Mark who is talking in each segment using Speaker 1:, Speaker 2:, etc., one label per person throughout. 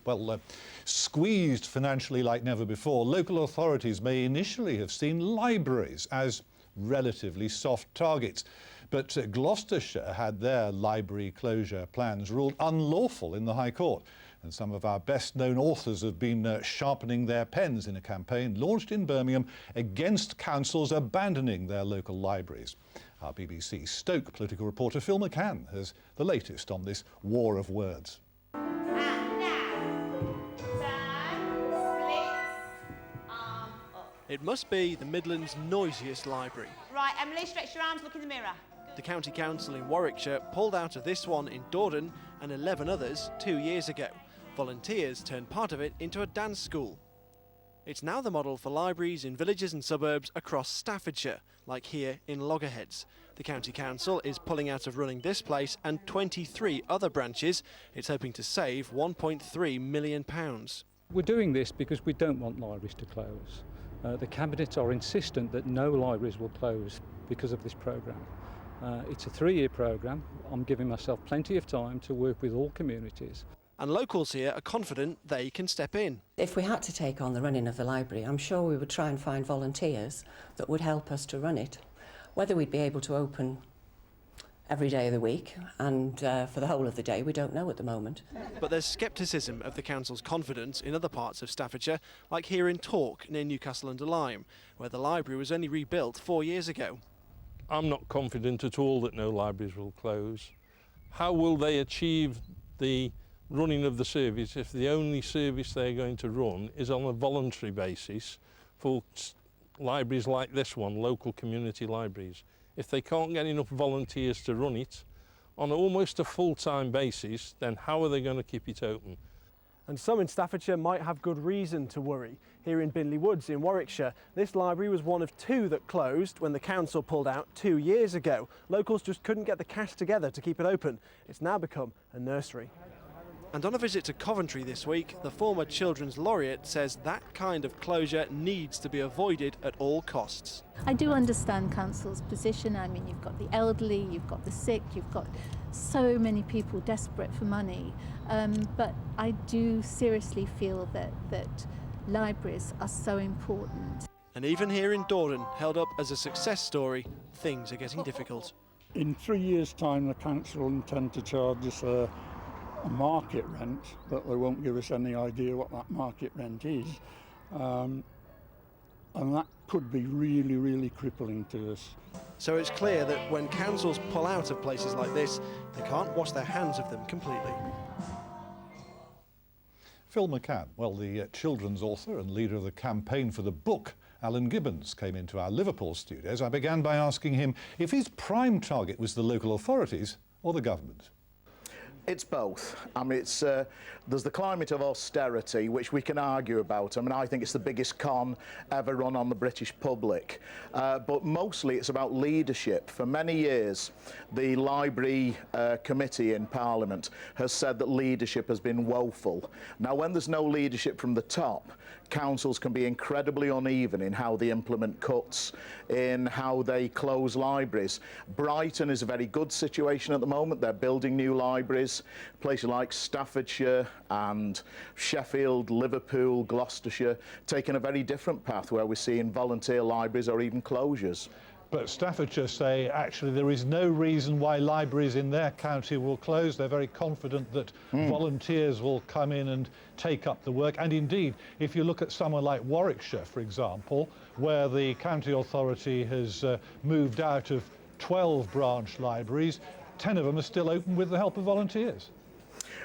Speaker 1: Well, squeezed financially like never before, local authorities may initially have seen libraries as relatively soft targets. But Gloucestershire had their library closure plans ruled unlawful in the High Court. And some of our best-known authors have been sharpening their pens in a campaign launched in Birmingham against councils abandoning their local libraries. Our BBC Stoke political reporter Phil McCann has the latest on this war of words.
Speaker 2: It must be the Midlands' noisiest library.
Speaker 3: Right, Emily, stretch your arms, look in the mirror.
Speaker 2: The County Council in Warwickshire pulled out of this one in Dordon and 11 others 2 years ago. Volunteers turned part of it into a dance school. It's now the model for libraries in villages and suburbs across Staffordshire, like here in Loggerheads. The County Council is pulling out of running this place and 23 other branches. It's hoping to save £1.3 million.
Speaker 4: We're doing this because we don't want libraries to close. The Cabinet are insistent that no libraries will close because of this programme. It's a 3-year programme. I'm giving myself plenty of time to work with all communities.
Speaker 2: And locals here are confident they can step in.
Speaker 5: If we had to take on the running of the library, I'm sure we would try and find volunteers that would help us to run it. Whether we'd be able to open every day of the week and for the whole of the day, we don't know at the moment.
Speaker 2: But there's scepticism of the council's confidence in other parts of Staffordshire, like here in Tork near Newcastle-under-Lyme, where the library was only rebuilt 4 years ago.
Speaker 6: I'm not confident at all that no libraries will close. How will they achieve the running of the service if the only service they're going to run is on a voluntary basis for libraries like this one, local community libraries? If they can't get enough volunteers to run it on almost a full-time basis, then how are they going to keep it open?
Speaker 2: And some in Staffordshire might have good reason to worry. Here in Binley Woods in Warwickshire, this library was one of 2 that closed when the council pulled out 2 years ago. Locals just couldn't get the cash together to keep it open. It's now become a nursery. And on a visit to Coventry this week, the former Children's Laureate says that kind of closure needs to be avoided at all costs.
Speaker 7: I do understand council's position. I mean, you've got the elderly, you've got the sick, you've got so many people desperate for money. But I do seriously feel that libraries are so important.
Speaker 2: And even here in Dordon, held up as a success story, things are getting difficult.
Speaker 8: In 3 years' time, the council intend to charge us a market rent, but they won't give us any idea what that market rent is. And that could be really, really crippling to us.
Speaker 2: So it's clear that when councils pull out of places like this, they can't wash their hands of them completely.
Speaker 1: Phil McCann, well, the children's author and leader of the campaign for the book, Alan Gibbons, came into our Liverpool studios. I began by asking him if his prime target was the local authorities or the government.
Speaker 9: It's both. I mean, there's the climate of austerity, which we can argue about. I mean, I think it's the biggest con ever run on the British public. But mostly it's about leadership. For many years, the Library Committee in Parliament has said that leadership has been woeful. Now, when there's no leadership from the top, councils can be incredibly uneven in how they implement cuts, in how they close libraries. Brighton is a very good situation at the moment. They're building new libraries. Places like Staffordshire and Sheffield, Liverpool, Gloucestershire taking a very different path where we're seeing volunteer libraries or even closures.
Speaker 1: But Staffordshire say actually there is no reason why libraries in their county will close. They're very confident that volunteers will come in and take up the work. And indeed, if you look at somewhere like Warwickshire, for example, where the county authority has moved out of 12 branch libraries, 10 of them are still open with the help of volunteers.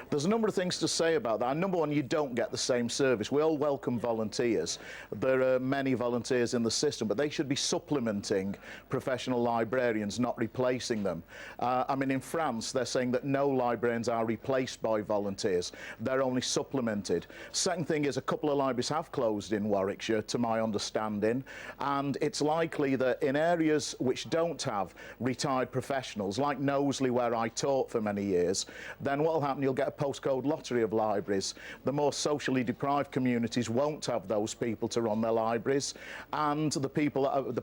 Speaker 9: There's a number of things to say about that. Number one, you don't get the same service. We all welcome volunteers. There are many volunteers in the system, but they should be supplementing professional librarians, not replacing them. I mean, in France, they're saying that no librarians are replaced by volunteers. They're only supplemented. Second thing is a couple of libraries have closed in Warwickshire, to my understanding, and it's likely that in areas which don't have retired professionals, like Knowsley, where I taught for many years, then what will happen, you'll get a postcode lottery of libraries. The more socially deprived communities won't have those people to run their libraries, and the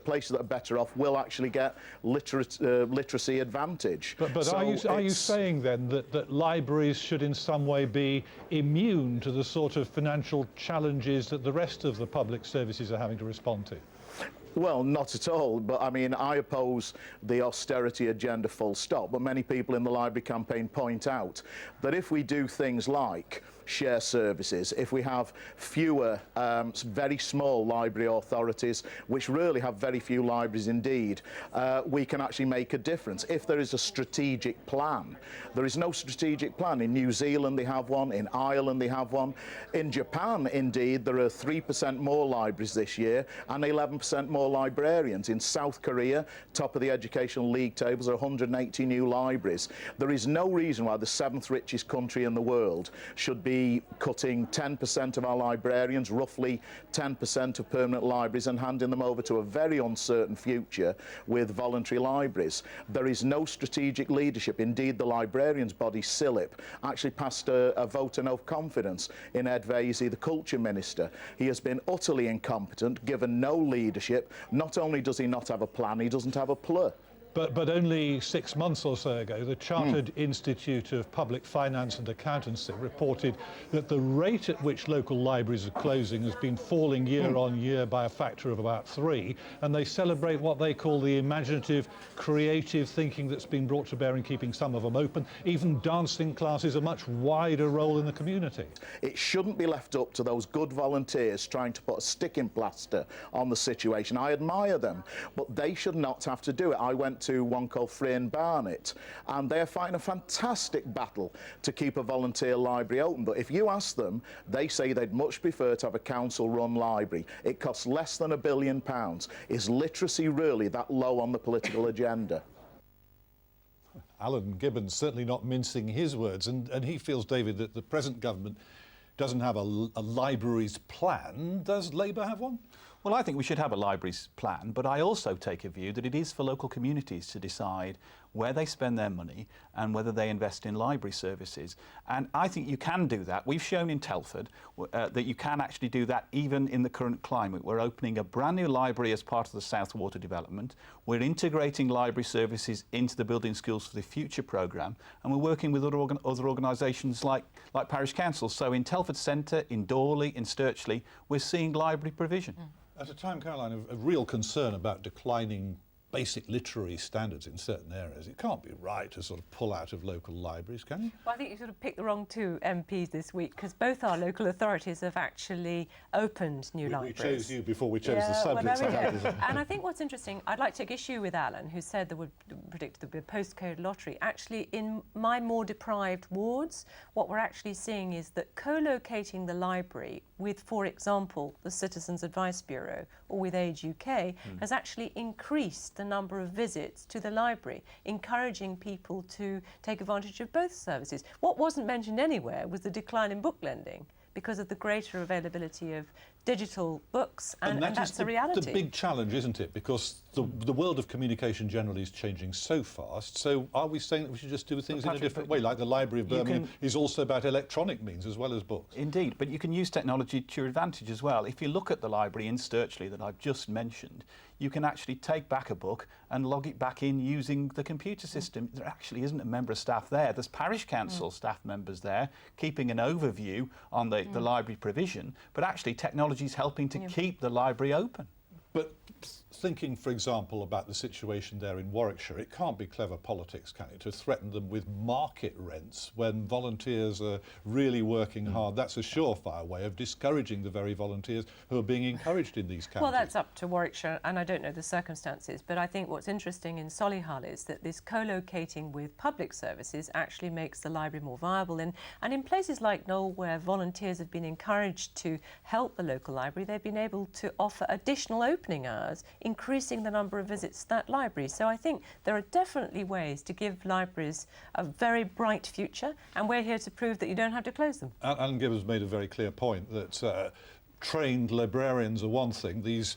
Speaker 9: places that are better off will actually get literacy advantage.
Speaker 1: But
Speaker 9: So
Speaker 1: are you saying then that libraries should in some way be immune to the sort of financial challenges that the rest of the public services are having to respond to?
Speaker 9: Well, not at all, but I mean, I oppose the austerity agenda full stop, but many people in the library campaign point out that if we do things like share services, if we have fewer very small library authorities, which really have very few libraries indeed, we can actually make a difference. If there is a strategic plan, there is no strategic plan. In New Zealand they have one, in Ireland they have one. In Japan, indeed, there are 3% more libraries this year and 11% more librarians. In South Korea, top of the Educational League tables, are 180 new libraries. There is no reason why the 7th richest country in the world should be cutting 10% of our librarians, roughly 10% of permanent libraries, and handing them over to a very uncertain future with voluntary libraries. There is no strategic leadership. Indeed, the librarians' body, SILIP, actually passed a vote of no confidence in Ed Vaizey, the Culture Minister. He has been utterly incompetent, given no leadership. Not only does he not have a plan, he doesn't have a plur.
Speaker 1: But only 6 months or so ago, the Chartered Institute of Public Finance and Accountancy reported that the rate at which local libraries are closing has been falling year on year by a factor of about 3, and they celebrate what they call the imaginative, creative thinking that's been brought to bear in keeping some of them open. Even dancing classes a much wider role in the community.
Speaker 9: It shouldn't be left up to those good volunteers trying to put a sticking plaster on the situation. I admire them, but they should not have to do it. I went to one called Frayne Barnet, and they're fighting a fantastic battle to keep a volunteer library open. But if you ask them, they say they'd much prefer to have a council-run library. It costs less than £1 billion. Is literacy really that low on the political agenda?
Speaker 1: Alan Gibbons certainly not mincing his words, and he feels, David, that the present government doesn't have a libraries plan. Does Labour have one?
Speaker 10: Well, I think we should have a libraries plan, but I also take a view that it is for local communities to decide where they spend their money and whether they invest in library services. And I think you can do that. We've shown in Telford that you can actually do that even in the current climate. We're opening a brand new library as part of the South Water development. We're integrating library services into the Building Schools for the Future programme, and we're working with other organisations like parish councils. So in Telford Centre, in Dorley, in Sturchley, we're seeing library provision.
Speaker 1: At a time, Caroline, of real concern about declining basic literary standards in certain areas, it can't be right to sort of pull out of local libraries, can you?
Speaker 11: Well, I think you sort of picked the wrong two MPs this week, because both our local authorities have actually opened new libraries.
Speaker 1: We chose you before we chose the subject.
Speaker 11: Well, and I think what's interesting, I'd like to take issue with Alan, who said there would predict there would be a postcode lottery. Actually, in my more deprived wards, what we're actually seeing is that co-locating the library with, for example, the Citizens Advice Bureau or with Age UK has actually increased the number of visits to the library, encouraging people to take advantage of both services. What wasn't mentioned anywhere was the decline in book lending because of the greater availability of digital books, and that's the reality.
Speaker 1: The big challenge, isn't it? Because the world of communication generally is changing so fast. So are we saying that we should just do things in a different way? Like the Library of Birmingham is also about electronic means as well as books.
Speaker 10: Indeed, but you can use technology to your advantage as well. If you look at the library in Sturchley that I've just mentioned, you can actually take back a book and log it back in using the computer system. There actually isn't a member of staff there. There's parish council staff members there keeping an overview on the library provision, but actually technology is helping to keep the library open.
Speaker 1: But thinking, for example, about the situation there in Warwickshire, it can't be clever politics, can it, to threaten them with market rents when volunteers are really working hard? That's a surefire way of discouraging the very volunteers who are being encouraged in these counties.
Speaker 11: Well, that's up to Warwickshire, and I don't know the circumstances, but I think what's interesting in Solihull is that this co-locating with public services actually makes the library more viable. And in places like Knoll, where volunteers have been encouraged to help the local library, they've been able to offer additional opening hours, increasing the number of visits to that library. So I think there are definitely ways to give libraries a very bright future, and we're here to prove that you don't have to close them.
Speaker 1: Alan Gibbons made a very clear point that trained librarians are one thing. These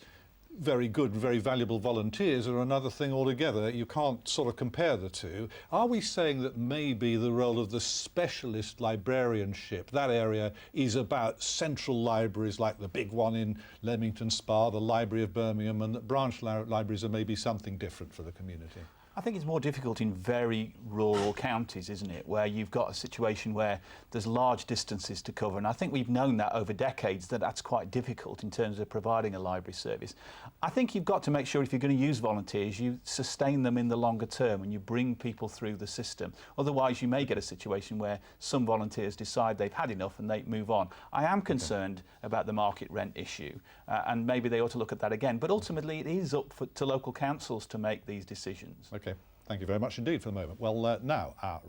Speaker 1: very good, very valuable volunteers are another thing altogether. You can't sort of compare the two. Are we saying that maybe the role of the specialist librarianship, that area, is about central libraries like the big one in Leamington Spa, the Library of Birmingham, and that branch libraries are maybe something different for the community?
Speaker 10: I think it's more difficult in very rural counties, isn't it, where you've got a situation where there's large distances to cover, and I think we've known that over decades that that's quite difficult in terms of providing a library service. I think you've got to make sure if you're going to use volunteers, you sustain them in the longer term and you bring people through the system. Otherwise, you may get a situation where some volunteers decide they've had enough and they move on. I am concerned about the market rent issue, and maybe they ought to look at that again, but ultimately it is up to local councils to make these decisions.
Speaker 1: Okay, thank you very much indeed for the moment. Well, now our